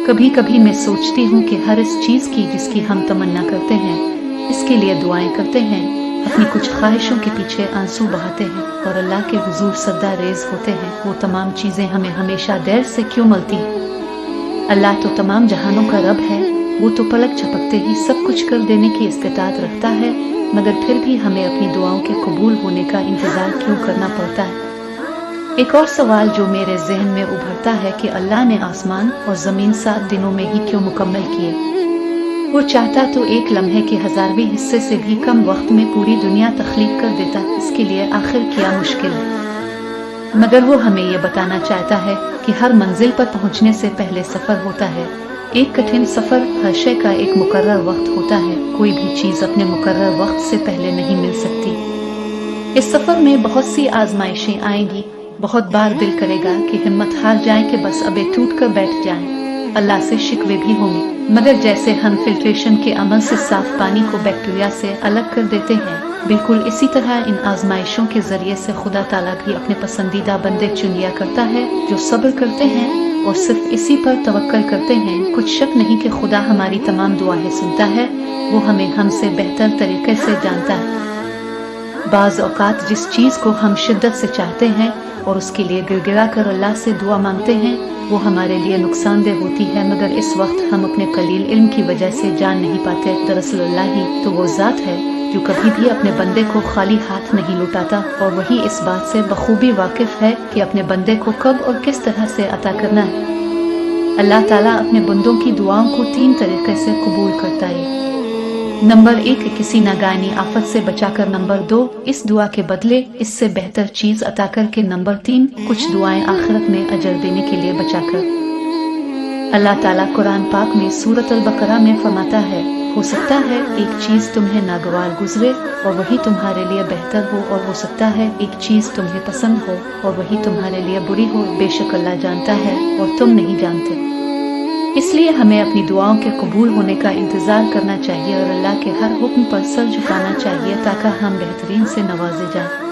कभी कभी मैं सोचती हूँ कि हर इस चीज़ की जिसकी हम तमन्ना करते हैं, इसके लिए दुआएं करते हैं, अपनी कुछ ख्वाहिशों के पीछे आंसू बहाते हैं और अल्लाह के हुजूर सद्दा रेज होते हैं, वो तमाम चीज़ें हमें हमेशा देर से क्यों मिलती हैं? अल्लाह तो तमाम जहानों का रब है, वो तो पलक झपकते ही सब कुछ कर देने की इस्तिताअत रखता है, मगर फिर भी हमें अपनी दुआओं के कबूल होने का इंतज़ार क्यों करना पड़ता है? एक और सवाल जो मेरे जहन में उभरता है कि अल्लाह ने आसमान और ज़मीन 7 दिनों में ही क्यों मुकम्मल किए? वो चाहता तो एक लम्हे के 1000वें हिस्से से भी कम वक्त में पूरी दुनिया तख्लीक कर देता, इसके लिए आखिर क्या मुश्किल है? मगर वो हमें ये बताना चाहता है कि हर मंजिल पर पहुंचने से पहले सफ़र होता है। एक कठिन सफ़र, हर शय का एक मुकर्रर वक्त होता है, कोई भी चीज़ अपने मुकर्रर वक्त से पहले नहीं मिल सकती। इस सफ़र में बहुत सी आजमाइशें आएंगी, बहुत बार दिल करेगा कि हिम्मत हार जाए कि बस अबे टूट कर बैठ जाएं। अल्लाह से शिकवे भी होंगे, मगर जैसे हम फिल्ट्रेशन के अमल से साफ पानी को बैक्टीरिया से अलग कर देते हैं, बिल्कुल इसी तरह इन आजमाइशों के जरिए से खुदा ताला भी अपने पसंदीदा बंदे चुन लिया करता है जो सब्र करते हैं और सिर्फ इसी पर तवक्कल करते हैं। कुछ शक नहीं कि खुदा हमारी तमाम दुआएं सुनता है, वो हमें हमसे बेहतर तरीके से जानता है। बाज़ औक़ात जिस चीज़ को हम शिद्दत से चाहते हैं और उसके लिए गिड़गिड़ा कर अल्लाह से दुआ मांगते हैं, वो हमारे लिए नुकसानदेह होती है, मगर इस वक्त हम अपने कलील इल्म की वजह से जान नहीं पाते। दरअसल अल्लाह ही तो वो ज़ात है जो कभी भी अपने बंदे को खाली हाथ नहीं लौटाता, और वही इस बात से बखूबी वाकिफ है कि अपने बंदे को कब और किस तरह से अता करना है। अल्लाह ताला अपने बंदों की दुआओं को 3 तरीके से कबूल करता है। नंबर 1, किसी नागानी आफत से बचाकर। नंबर 2, इस दुआ के बदले इससे बेहतर चीज अता करके। नंबर 3, कुछ दुआएं आखिरत में अजर देने के लिए बचाकर। अल्लाह ताला कुरान पाक में सूरत अल-बकरा में फरमाता है, हो सकता है एक चीज तुम्हें नागवार गुजरे और वही तुम्हारे लिए बेहतर हो, और हो सकता है एक चीज तुम्हें पसंद हो और वही तुम्हारे लिए बुरी हो। बेशक अल्लाह जानता है और तुम नहीं जानते। इसलिए हमें अपनी दुआओं के कबूल होने का इंतज़ार करना चाहिए और अल्लाह के हर हुक्म पर सर झुकाना चाहिए ताकि हम बेहतरीन से नवाजे जाएं।